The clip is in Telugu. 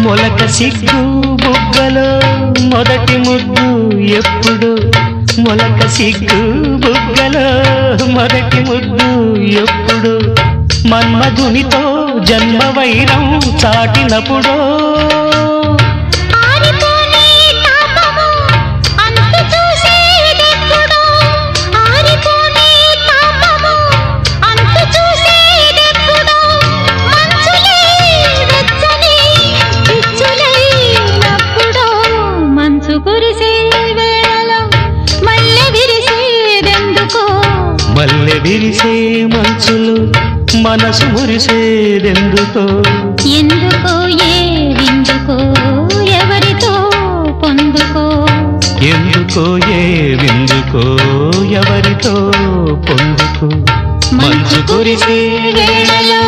మొలక సిగ్గు బుగ్గలో మొదటి ముద్దు ఎప్పుడు మొలక సిగ్గు బుగ్గలో మొదటి ముద్దు ఎప్పుడు మన్మధునితో జన్మ వైరం చాటినప్పుడు మల్లె విరిసే మంచులు మనసు మురిసేదెందుకో ఎందుకో ఏ విందుకో ఎవరితో పొందుకో ఎందుకో ఏ విందుకో ఎవరితో పొందుకో మంచు కురిసే వేళలో